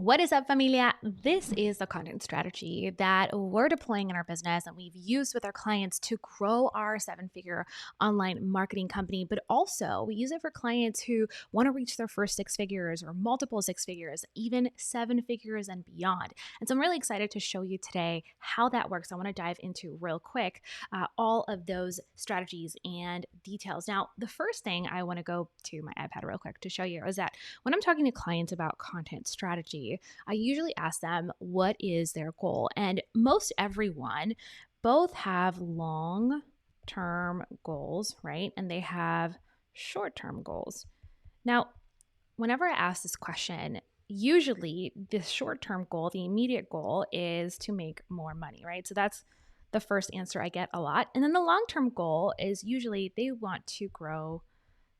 What is up, familia? This is the content strategy that we're deploying in our business and we've used with our clients to grow our seven-figure online marketing company. But also, we use it for clients who want to reach their first six figures or multiple six figures, even seven figures and beyond. And so I'm really excited to show you today how that works. I want to dive into real quick all of those strategies and details. Now, the first thing I want to go to my iPad real quick to show you is that when I'm talking to clients about content strategy, I usually ask them what is their goal. And most everyone both have long term goals, right? And they have short term goals. Now, whenever I ask this question, usually the short term goal, the immediate goal is to make more money, right? So that's the first answer I get a lot. And then the long term goal is usually they want to grow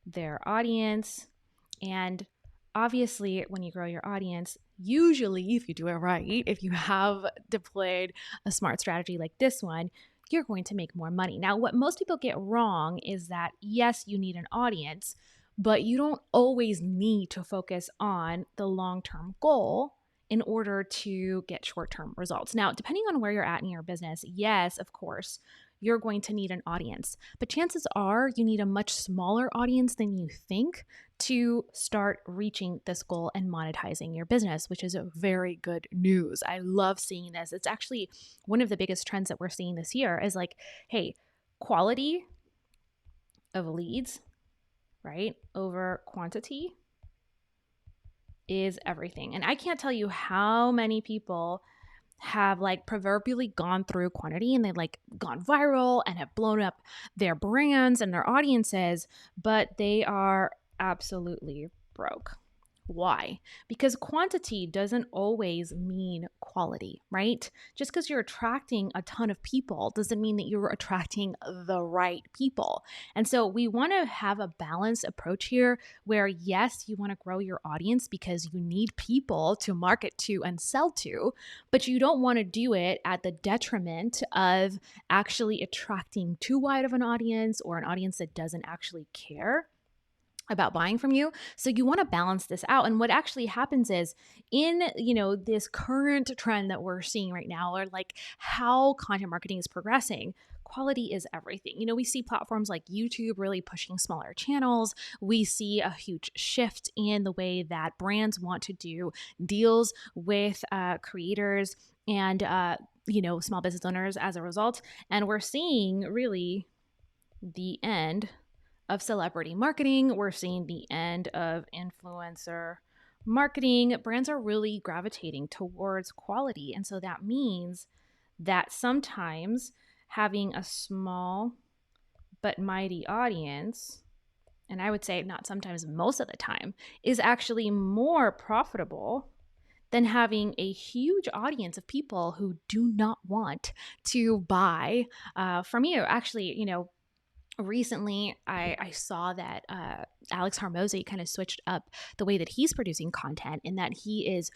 their audience. And obviously, when you grow your audience, usually, if you do it right, if you have deployed a smart strategy like this one, you're going to make more money. Now, what most people get wrong is that yes, you need an audience, but you don't always need to focus on the long term goal in order to get short term results. Now, depending on where you're at in your business, yes, of course, you're going to need an audience. But chances are you need a much smaller audience than you think to start reaching this goal and monetizing your business, which is a very good news. I love seeing this. It's actually one of the biggest trends that we're seeing this year is like, hey, quality of leads, right, over quantity is everything. And I can't tell you how many people have like proverbially gone through quantity and they've like gone viral and have blown up their brands and their audiences, but they are absolutely broke. Why? Because quantity doesn't always mean quality, right? Just because you're attracting a ton of people doesn't mean that you're attracting the right people. And so we want to have a balanced approach here where, yes, you want to grow your audience because you need people to market to and sell to, but you don't want to do it at the detriment of actually attracting too wide of an audience or an audience that doesn't actually care about buying from you. So you want to balance this out. And what actually happens is in, this current trend that we're seeing right now, or like how content marketing is progressing, quality is everything. We see platforms like YouTube really pushing smaller channels. We see a huge shift in the way that brands want to do deals with creators and, small business owners as a result. And we're seeing really the end of celebrity marketing. We're seeing the end of influencer marketing. Brands are really gravitating towards quality. And so that means that sometimes having a small but mighty audience, and I would say not sometimes, most of the time, is actually more profitable than having a huge audience of people who do not want to buy from you. Actually, recently I saw that Alex Hormozi kind of switched up the way that he's producing content, in that he is,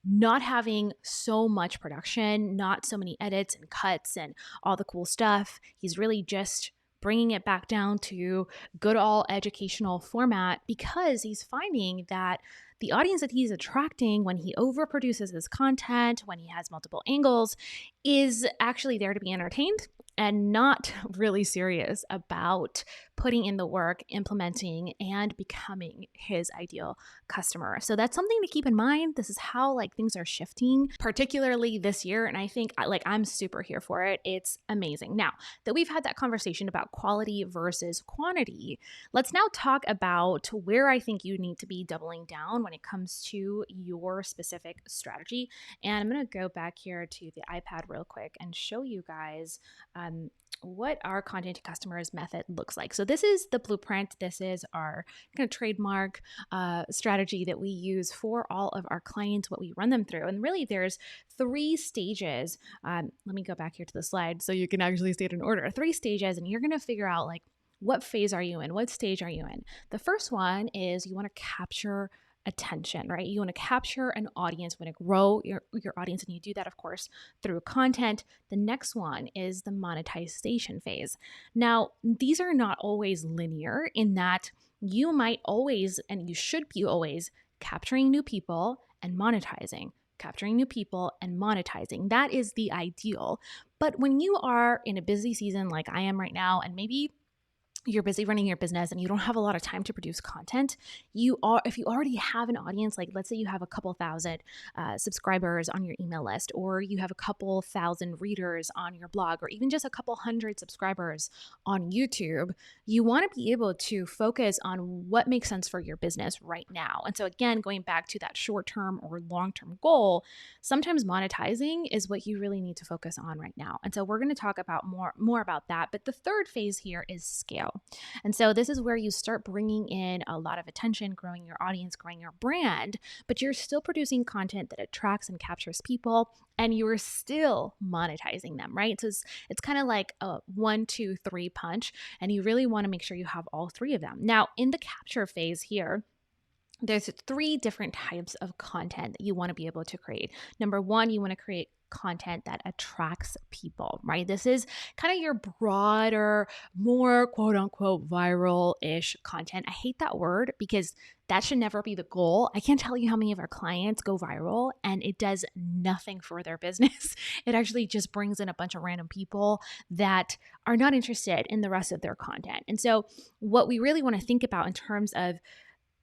not having so much production, not so many edits and cuts and all the cool stuff. He's really just bringing it back down to good old educational format, because he's finding that the audience that he's attracting when he overproduces his content, when he has multiple angles, is actually there to be entertained and not really serious about putting in the work, implementing, and becoming his ideal customer. So that's something to keep in mind. This is how things are shifting, particularly this year. And I think I'm super here for it. It's amazing. Now that we've had that conversation about quality versus quantity, let's now talk about where I think you need to be doubling down when it comes to your specific strategy. And I'm going to go back here to the iPad real quick and show you guys what our content to customers method looks like. So this is the blueprint. This is our kind of trademark strategy that we use for all of our clients, what we run them through. And really there's 3 stages. Let me go back here to the slide so you can actually see it in order. 3 stages, and you're going to figure out what phase are you in? What stage are you in? The first one is you want to capture attention, right? You want to capture an audience, want to grow your audience, and you do that, of course, through content. The next one is the monetization phase. Now, these are not always linear, in that you might always, and you should be always, capturing new people and monetizing. Capturing new people and monetizing. That is the ideal. But when you are in a busy season like I am right now, and maybe you're busy running your business and you don't have a lot of time to produce content, if you already have an audience, like let's say you have a couple thousand subscribers on your email list, or you have a couple thousand readers on your blog, or even just a couple hundred subscribers on YouTube, you want to be able to focus on what makes sense for your business right now. And so again, going back to that short-term or long-term goal, sometimes monetizing is what you really need to focus on right now. And so we're going to talk about more about that. But the third phase here is scale. And so this is where you start bringing in a lot of attention, growing your audience, growing your brand, but you're still producing content that attracts and captures people, and you're still monetizing them, right? So it's kind of like a 1, 2, 3 punch, and you really want to make sure you have all three of them. Now, in the capture phase here, there's 3 different types of content that you want to be able to create. Number 1, you want to create content that attracts people, right? This is kind of your broader, more quote unquote viral-ish content. I hate that word because that should never be the goal. I can't tell you how many of our clients go viral and it does nothing for their business. It actually just brings in a bunch of random people that are not interested in the rest of their content. And so what we really want to think about in terms of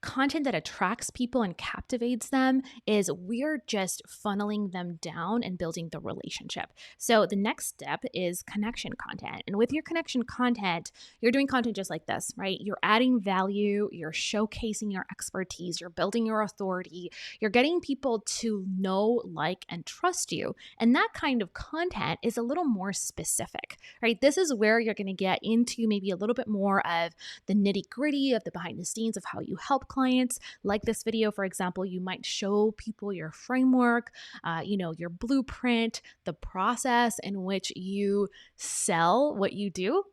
content that attracts people and captivates them is we're just funneling them down and building the relationship. So the next step is connection content. And with your connection content, you're doing content just like this, right? You're adding value, you're showcasing your expertise, you're building your authority, you're getting people to know, like, and trust you. And that kind of content is a little more specific, right? This is where you're going to get into maybe a little bit more of the nitty-gritty of the behind the scenes of how you help clients. Like this video, for example, you might show people your framework, your blueprint, the process in which you sell what you do,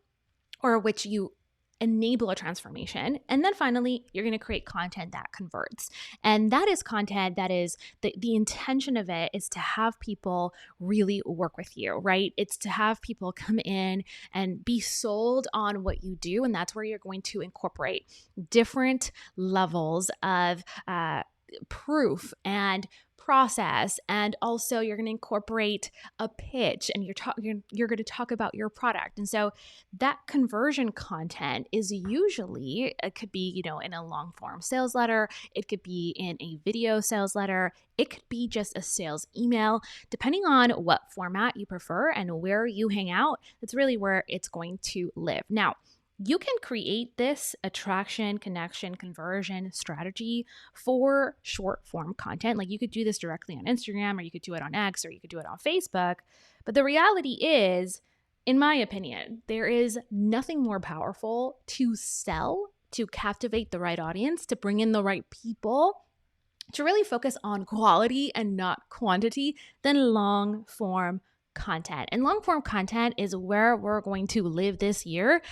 or which you enable a transformation. And then finally, you're going to create content that converts. And that is content that is the intention of it is to have people really work with you, right? It's to have people come in and be sold on what you do. And that's where you're going to incorporate different levels of proof and process, and also you're going to incorporate a pitch, and you're going to talk about your product. And so that conversion content is usually, it could be, in a long form sales letter, it could be in a video sales letter, it could be just a sales email, depending on what format you prefer and where you hang out. That's really where it's going to live. Now, you can create this attraction, connection, conversion strategy for short form content. Like you could do this directly on Instagram, or you could do it on X, or you could do it on Facebook. But the reality is, in my opinion, there is nothing more powerful to sell, to captivate the right audience, to bring in the right people, to really focus on quality and not quantity than long form content. And long form content is where we're going to live this year.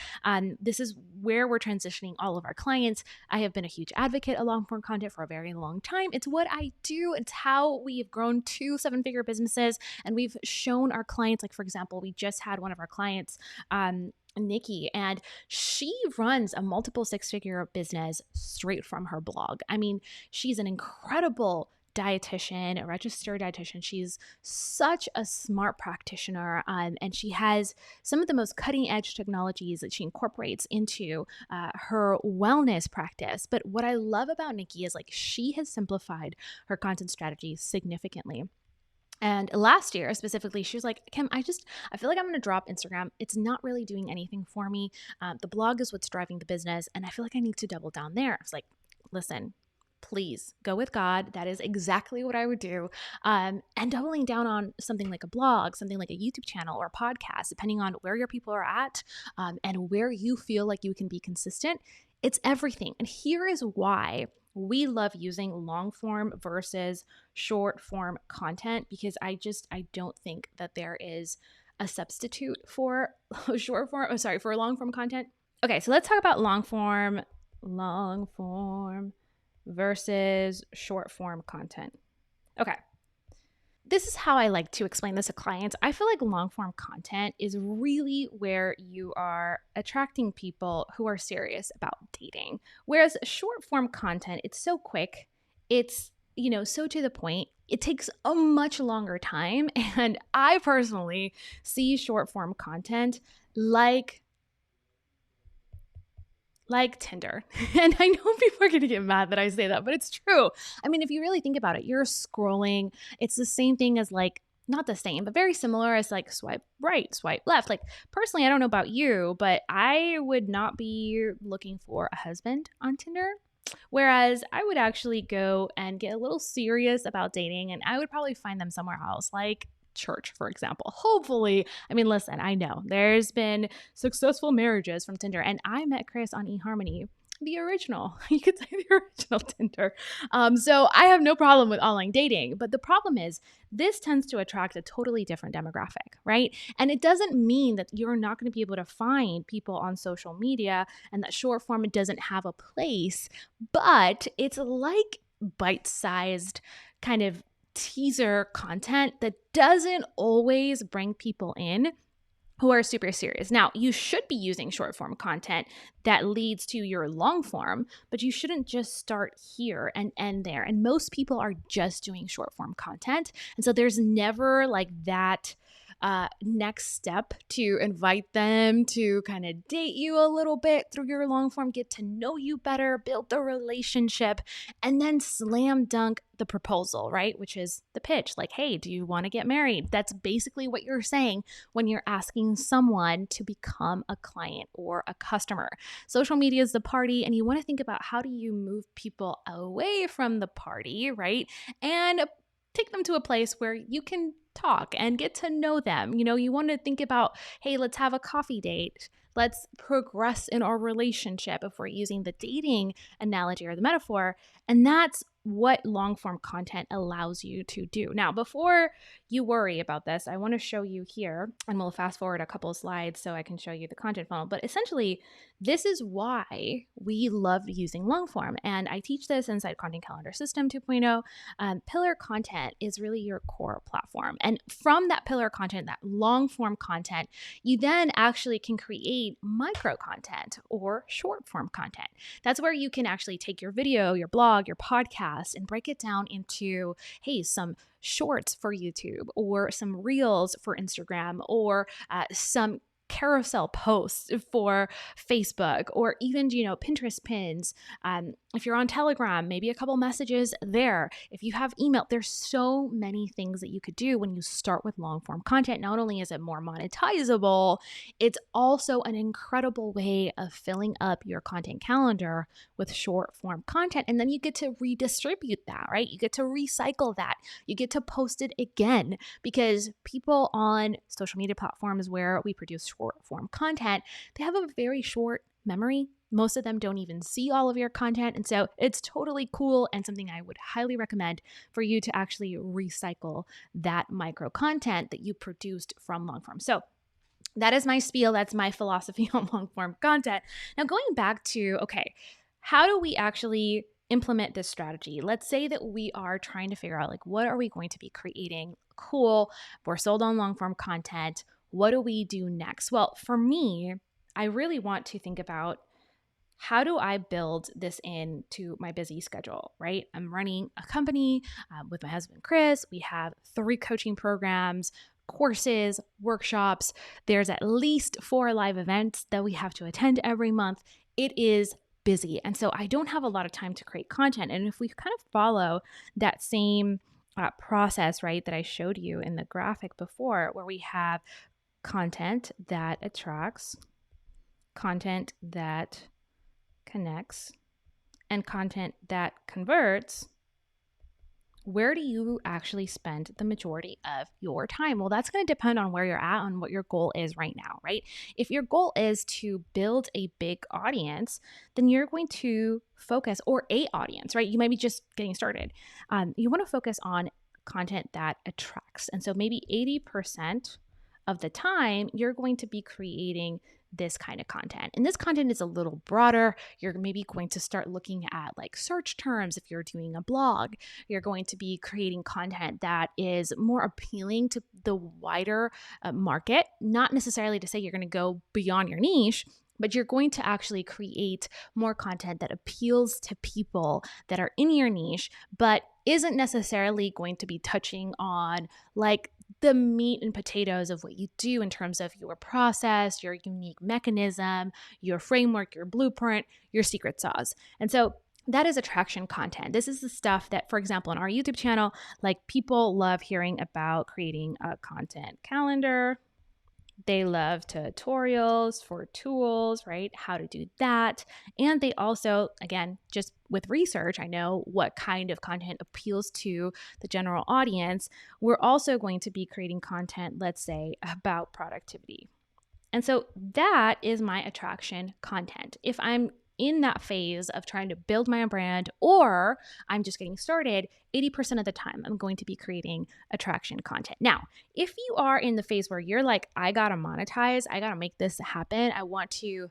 This is where we're transitioning all of our clients. I have been a huge advocate of long form content for a very long time. It's what I do. It's how we have grown 2 7-figure businesses. And we've shown our clients, like, for example, we just had one of our clients, Nikki, and she runs a multiple 6-figure business straight from her blog. I mean, she's an incredible dietitian, a registered dietitian. She's such a smart practitioner, and she has some of the most cutting edge technologies that she incorporates into her wellness practice. But what I love about Nikki is, like, she has simplified her content strategy significantly. And last year specifically, she was like, Kim, I feel like I'm going to drop Instagram. It's not really doing anything for me. The blog is what's driving the business, and I feel like I need to double down there. I was like, listen, please go with God. That is exactly what I would do. And doubling down on something like a blog, something like a YouTube channel or a podcast, depending on where your people are at, and where you feel like you can be consistent, it's everything. And here is why we love using long form versus short form content, because I don't think that there is a substitute for for long form content. Okay, so let's talk about long form versus short form content. Okay. This is how I like to explain this to clients. I feel like long form content is really where you are attracting people who are serious about dating. Whereas short form content, it's so quick. It's so to the point, it takes a much longer time. And I personally see short form content like Tinder. And I know people are going to get mad that I say that, but it's true. I mean, if you really think about it, you're scrolling. It's the same thing as not the same, but very similar as like swipe right, swipe left. Like personally, I don't know about you, but I would not be looking for a husband on Tinder. Whereas I would actually go and get a little serious about dating, and I would probably find them somewhere else, like church, for example. Hopefully, I mean, listen, I know there's been successful marriages from Tinder, and I met Chris on eHarmony. The original, you could say the original Tinder. So I have no problem with online dating, but the problem is this tends to attract a totally different demographic, right? And it doesn't mean that you're not going to be able to find people on social media and that short form doesn't have a place, but it's like bite-sized kind of teaser content that doesn't always bring people in who are super serious. Now, you should be using short form content that leads to your long form, but you shouldn't just start here and end there. And most people are just doing short form content. And so there's never like that next step to invite them to kind of date you a little bit through your long form, get to know you better, build the relationship, and then slam dunk the proposal, right? Which is the pitch. Like, hey, do you want to get married? That's basically what you're saying when you're asking someone to become a client or a customer. Social media is the party, and you want to think about how do you move people away from the party, right? And take them to a place where you can talk and get to know them. You want to think about, hey, let's have a coffee date. Let's progress in our relationship if we're using the dating analogy or the metaphor. And that's what long form content allows you to do. Now, before you worry about this, I want to show you here, and we'll fast forward a couple of slides so I can show you the content funnel. But essentially, this is why we love using long form. And I teach this inside Content Calendar System 2.0. Pillar content is really your core platform. And from that pillar content, that long form content, you then actually can create micro content or short form content. That's where you can actually take your video, your blog, your podcast, and break it down into, hey, some shorts for YouTube or some reels for Instagram or some carousel posts for Facebook or even, Pinterest pins. If you're on Telegram, maybe a couple messages there. If you have email, there's so many things that you could do when you start with long form content. Not only is it more monetizable, it's also an incredible way of filling up your content calendar with short form content. And then you get to redistribute that, right? You get to recycle that. You get to post it again because people on social media platforms where we produce short form content, they have a very short memory. Most of them don't even see all of your content. And so it's totally cool and something I would highly recommend for you to actually recycle that micro content that you produced from long form. So that is my spiel. That's my philosophy on long form content. Now, going back to, okay, how do we actually implement this strategy? Let's say that we are trying to figure out, like, what are we going to be creating? Cool. We're sold on long form content. What do we do next? Well, for me, I really want to think about how do I build this into my busy schedule, right? I'm running a company with my husband, Chris. We have 3 coaching programs, courses, workshops. There's at least 4 live events that we have to attend every month. It is busy. And so I don't have a lot of time to create content. And if we kind of follow that same process, right, that I showed you in the graphic before, where we have content that attracts, content that connects, and content that converts, where do you actually spend the majority of your time? Well, that's going to depend on where you're at and what your goal is right now, right? If your goal is to build a big audience, then you're going to focus, or a audience, right? You might be just getting started. You want to focus on content that attracts. And so maybe 80% of the time, you're going to be creating this kind of content. And this content is a little broader. You're maybe going to start looking at like search terms. If you're doing a blog, you're going to be creating content that is more appealing to the wider market. Not necessarily to say you're going to go beyond your niche, but you're going to actually create more content that appeals to people that are in your niche, but isn't necessarily going to be touching on like the meat and potatoes of what you do in terms of your process, your unique mechanism, your framework, your blueprint, your secret sauce. And so that is attraction content. This is the stuff that, for example, on our YouTube channel, like people love hearing about creating a content calendar. They love tutorials for tools, right? How to do that. And they also, again, just with research, I know what kind of content appeals to the general audience. We're also going to be creating content, let's say, about productivity. And so that is my attraction content. If I'm in that phase of trying to build my own brand or I'm just getting started, 80% of the time I'm going to be creating attraction content. Now, if you are in the phase where you're like, I gotta monetize, I gotta make this happen, I want to,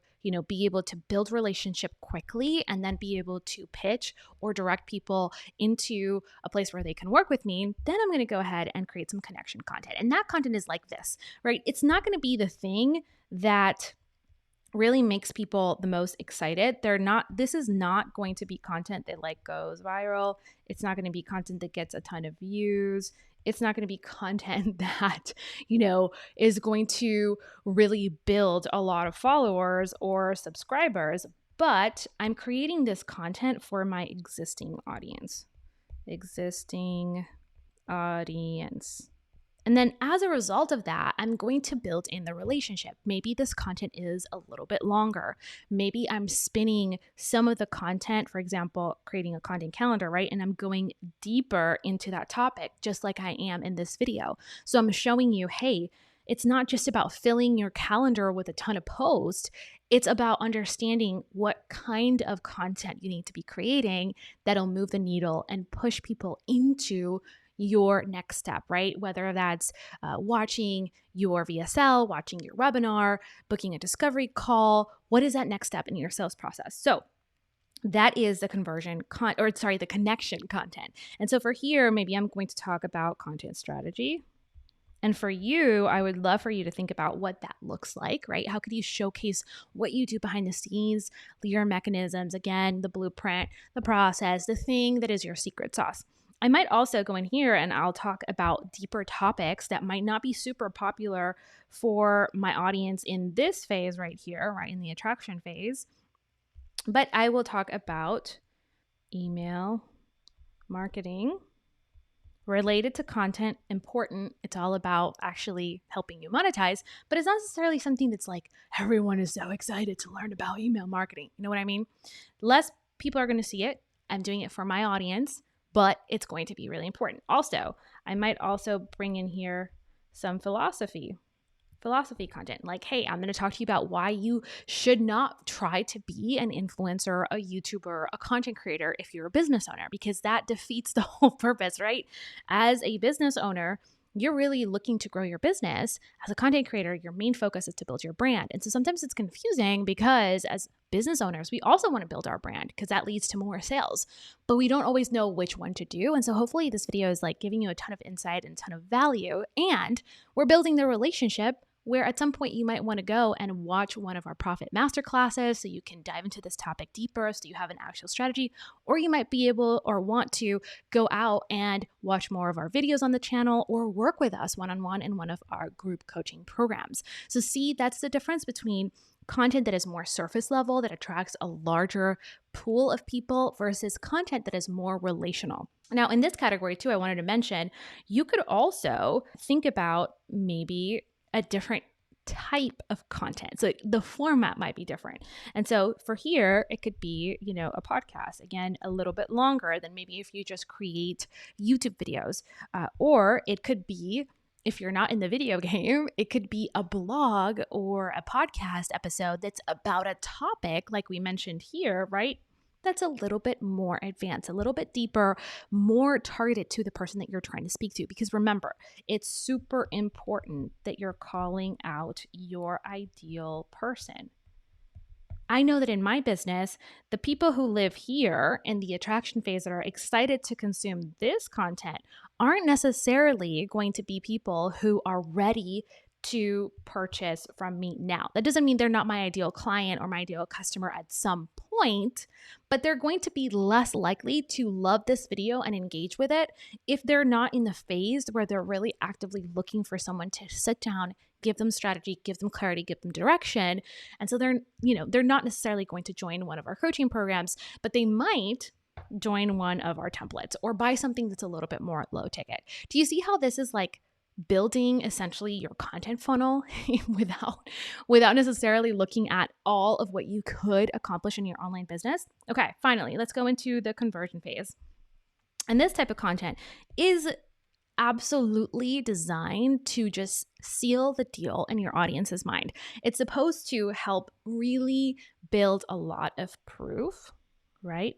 be able to build relationship quickly and then be able to pitch or direct people into a place where they can work with me, then I'm gonna go ahead and create some connection content. And that content is like this, right? It's not gonna be the thing that really makes people the most excited. This is not going to be content that like goes viral. It's not going to be content that gets a ton of views. It's not going to be content that, is going to really build a lot of followers or subscribers. But I'm creating this content for my existing audience. Existing audience. And then as a result of that, I'm going to build in the relationship. Maybe this content is a little bit longer. Maybe I'm spinning some of the content, for example, creating a content calendar, right? And I'm going deeper into that topic, just like I am in this video. So I'm showing you, hey, it's not just about filling your calendar with a ton of posts. It's about understanding what kind of content you need to be creating that'll move the needle and push people into your next step, right? Whether that's watching your VSL, watching your webinar, booking a discovery call, what is that next step in your sales process? So that is the the connection content. And so for here, maybe I'm going to talk about content strategy. And for you, I would love for you to think about what that looks like, right? How could you showcase what you do behind the scenes, your mechanisms, again, the blueprint, the process, the thing that is your secret sauce. I might also go in here and I'll talk about deeper topics that might not be super popular for my audience in this phase right here, right in the attraction phase. But I will talk about email marketing related to content, important. It's all about actually helping you monetize, but it's not necessarily something that's like everyone is so excited to learn about email marketing. You know what I mean? Less people are going to see it. I'm doing it for my audience, but it's going to be really important. Also, I might also bring in here some philosophy content. Like, hey, I'm going to talk to you about why you should not try to be an influencer, a YouTuber, a content creator if you're a business owner, because that defeats the whole purpose, right? As a business owner, you're really looking to grow your business. As a content creator, your main focus is to build your brand. And so sometimes it's confusing because as business owners, we also want to build our brand because that leads to more sales, but we don't always know which one to do. And so hopefully this video is like giving you a ton of insight and a ton of value. And we're building the relationship where at some point you might want to go and watch one of our profit masterclasses so you can dive into this topic deeper so you have an actual strategy, or you might be able or want to go out and watch more of our videos on the channel or work with us one-on-one in one of our group coaching programs. So see, that's the difference between content that is more surface level, that attracts a larger pool of people versus content that is more relational. Now, in this category too, I wanted to mention, you could also think about maybe a different type of content. So the format might be different. And so for here, it could be, a podcast, again, a little bit longer than maybe if you just create YouTube videos. Or it could be, if you're not in the video game, it could be a blog or a podcast episode that's about a topic like we mentioned here, right? That's a little bit more advanced, a little bit deeper, more targeted to the person that you're trying to speak to. Because remember, it's super important that you're calling out your ideal person. I know that in my business, the people who live here in the attraction phase that are excited to consume this content aren't necessarily going to be people who are ready to purchase from me now. That doesn't mean they're not my ideal client or my ideal customer at some point, but they're going to be less likely to love this video and engage with it if they're not in the phase where they're really actively looking for someone to sit down, give them strategy, give them clarity, give them direction. And so they're not necessarily going to join one of our coaching programs, but they might join one of our templates or buy something that's a little bit more low ticket. Do you see how this is like building essentially your content funnel without necessarily looking at all of what you could accomplish in your online business? Okay, finally, let's go into the conversion phase. And this type of content is absolutely designed to just seal the deal in your audience's mind. It's supposed to help really build a lot of proof, right?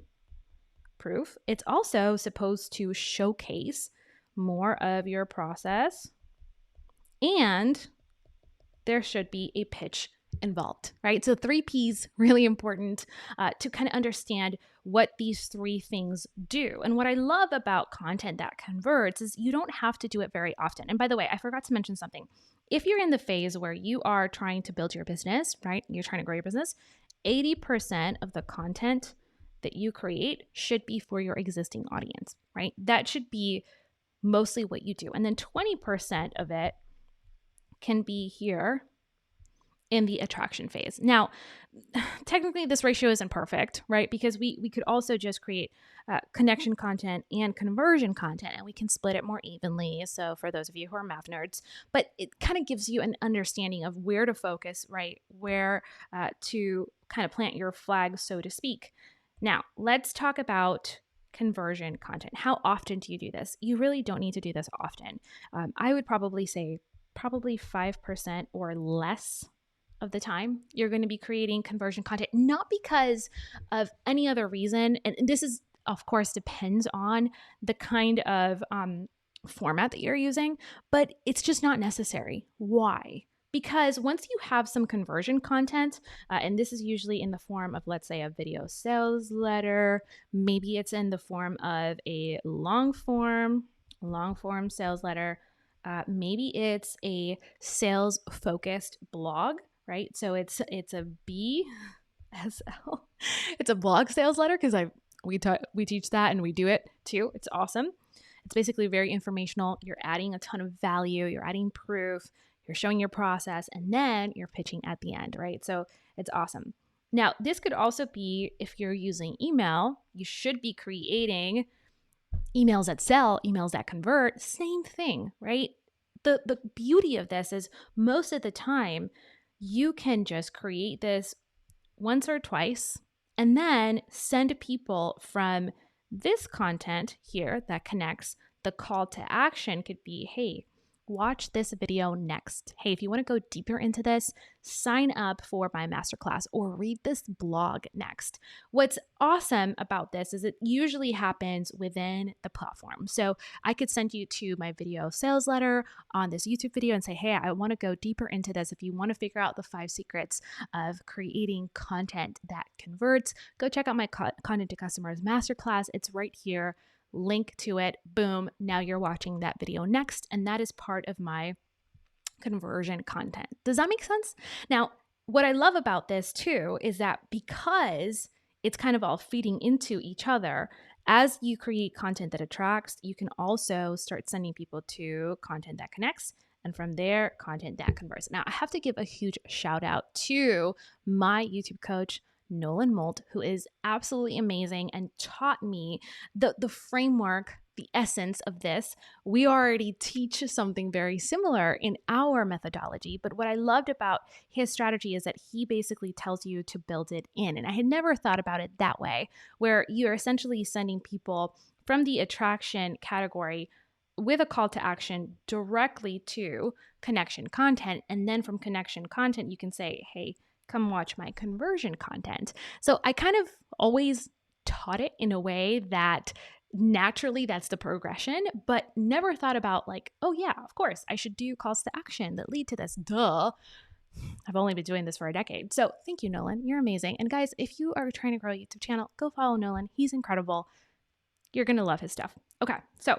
Proof. It's also supposed to showcase more of your process, and there should be a pitch involved, right? So 3 Ps, really important to kind of understand what these 3 things do. And what I love about content that converts is you don't have to do it very often. And by the way, I forgot to mention something. If you're in the phase where you are trying to build your business, right? You're trying to grow your business, 80% of the content that you create should be for your existing audience, right? That should be mostly what you do. And then 20% of it can be here in the attraction phase. Now, technically this ratio isn't perfect, right? Because we could also just create connection content and conversion content, and we can split it more evenly. So for those of you who are math nerds, but it kind of gives you an understanding of where to focus, right? Where to kind of plant your flag, so to speak. Now, let's talk about conversion content. How often do you do this? You really don't need to do this often. I would probably say 5% or less of the time you're going to be creating conversion content, not because of any other reason. And this is, of course, depends on the kind of format that you're using, but it's just not necessary. Why? Because once you have some conversion content, and this is usually in the form of, let's say, a video sales letter, maybe it's in the form of a long form sales letter, maybe it's a sales focused blog, right? So it's a BSL, it's a blog sales letter because we teach that and we do it too. It's awesome. It's basically very informational. You're adding a ton of value. You're adding proof. You're showing your process, and then you're pitching at the end, right? So it's awesome. Now, this could also be, if you're using email, you should be creating emails that sell, emails that convert, same thing, right? The beauty of this is most of the time you can just create this once or twice and then send people from this content here that connects. The call to action could be, hey, watch this video next. Hey, if you want to go deeper into this, sign up for my masterclass or read this blog next. What's awesome about this is it usually happens within the platform. So I could send you to my video sales letter on this YouTube video and say, hey, I want to go deeper into this. If you want to figure out the 5 secrets of creating content that converts, go check out my Content to Customers masterclass. It's right here. Link to it. Boom. Now you're watching that video next. And that is part of my conversion content. Does that make sense? Now, what I love about this too is that because it's kind of all feeding into each other, as you create content that attracts, you can also start sending people to content that connects. And from there, content that converts. Now, I have to give a huge shout out to my YouTube coach, Nolan Molt, who is absolutely amazing and taught me the framework, the essence of this. We already teach something very similar in our methodology, but what I loved about his strategy is that he basically tells you to build it in. And I had never thought about it that way, where you're essentially sending people from the attraction category with a call to action directly to connection content. And then from connection content, you can say, hey, come watch my conversion content. So I kind of always taught it in a way that naturally that's the progression, but never thought about like, oh yeah, of course, I should do calls to action that lead to this. Duh. I've only been doing this for a decade. So thank you, Nolan. You're amazing. And guys, if you are trying to grow a YouTube channel, go follow Nolan. He's incredible. You're going to love his stuff. Okay. So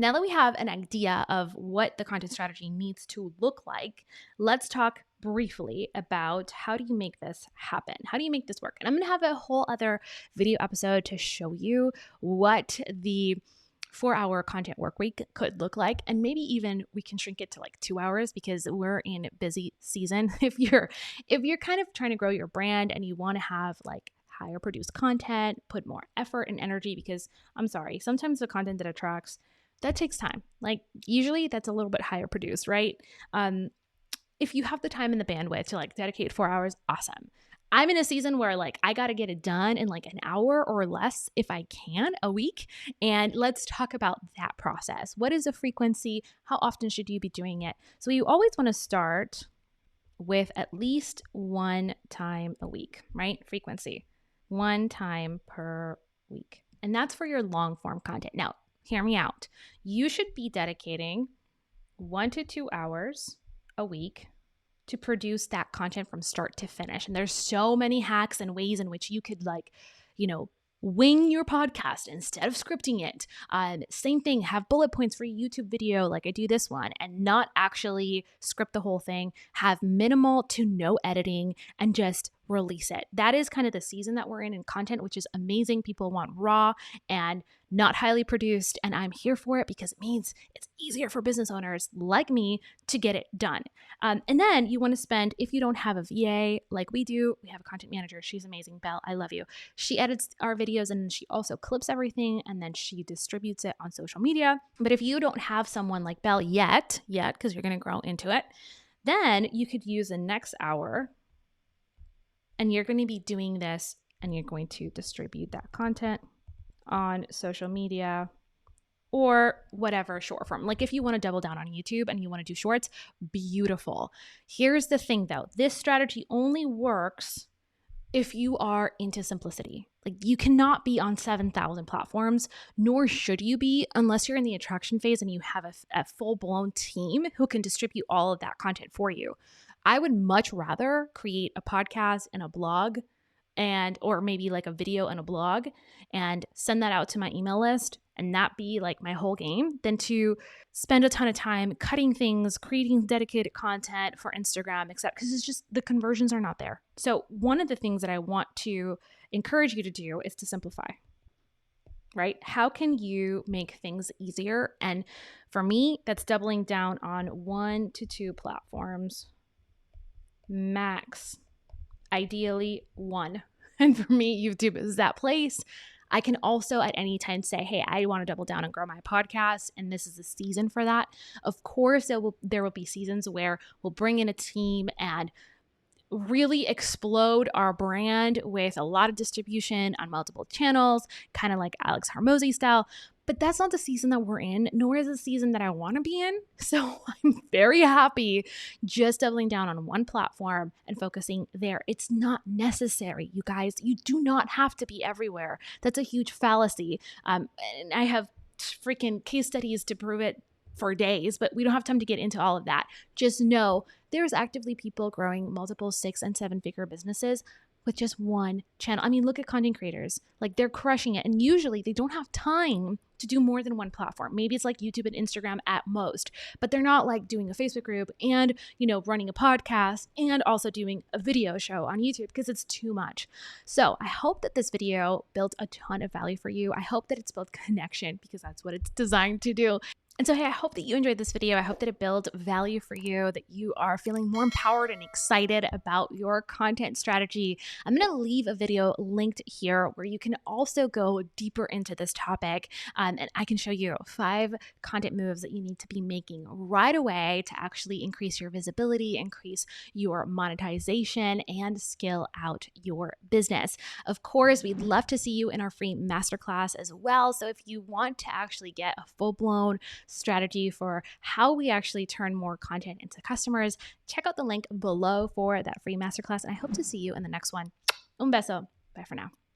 Now that we have an idea of what the content strategy needs to look like, let's talk briefly about how do you make this happen? How do you make this work? And I'm going to have a whole other video episode to show you what the 4-hour content work week could look like, and maybe even we can shrink it to like 2 hours because we're in busy season. If you're kind of trying to grow your brand and you want to have like higher produced content, put more effort and energy, because I'm sorry, sometimes the content that attracts, that takes time. Like usually that's a little bit higher produced, right? If you have the time and the bandwidth to like dedicate 4 hours, awesome. I'm in a season where like I got to get it done in like an hour or less if I can a week. And let's talk about that process. What is the frequency? How often should you be doing it? So you always want to start with at least one time a week, right? Frequency, one time per week. And that's for your long form content. Now, hear me out. You should be dedicating 1 to 2 hours a week to produce that content from start to finish. And there's so many hacks and ways in which you could wing your podcast instead of scripting it. Same thing, have bullet points for a YouTube video like I do this one and not actually script the whole thing. Have minimal to no editing and just release it. That is kind of the season that we're in content, which is amazing. People want raw and not highly produced, and I'm here for it because it means it's easier for business owners like me to get it done. And then you want to spend, if you don't have a VA like we do, we have a content manager. She's amazing. Belle, I love you. She edits our videos and she also clips everything and then she distributes it on social media. But if you don't have someone like Belle yet, because you're going to grow into it, then you could use the next hour and you're going to be doing this and you're going to distribute that content on social media or whatever short form. Like if you want to double down on YouTube and you want to do shorts, beautiful. Here's the thing though, this strategy only works if you are into simplicity. Like you cannot be on 7,000 platforms, nor should you be unless you're in the attraction phase and you have a full-blown team who can distribute all of that content for you. I would much rather create a podcast and a blog or maybe like a video and a blog and send that out to my email list and that be like my whole game than to spend a ton of time cutting things, creating dedicated content for Instagram, etc. Because it's just the conversions are not there. So one of the things that I want to encourage you to do is to simplify, right? How can you make things easier? And for me, that's doubling down on 1 to 2 platforms, max. Ideally 1. And for me, YouTube is that place. I can also at any time say, hey, I want to double down and grow my podcast, and this is the season for that. Of course, there will be seasons where we'll bring in a team and really explode our brand with a lot of distribution on multiple channels, kind of like Alex Hormozi style. But that's not the season that we're in, nor is the season that I want to be in. So I'm very happy just doubling down on one platform and focusing there. It's not necessary, you guys. You do not have to be everywhere. That's a huge fallacy. And I have freaking case studies to prove it for days, but we don't have time to get into all of that. Just know there's actively people growing multiple 6 and 7 figure businesses with just one channel. I mean, look at content creators. Like they're crushing it. And usually they don't have time to do more than one platform. Maybe it's like YouTube and Instagram at most, but they're not like doing a Facebook group and, running a podcast and also doing a video show on YouTube because it's too much. So I hope that this video built a ton of value for you. I hope that it's built connection because that's what it's designed to do. And so, hey, I hope that you enjoyed this video. I hope that it builds value for you, that you are feeling more empowered and excited about your content strategy. I'm going to leave a video linked here where you can also go deeper into this topic. And I can show you 5 content moves that you need to be making right away to actually increase your visibility, increase your monetization, and scale out your business. Of course, we'd love to see you in our free masterclass as well. So if you want to actually get a full-blown strategy for how we actually turn more content into customers, check out the link below for that free masterclass. And I hope to see you in the next one. Un beso. Bye for now.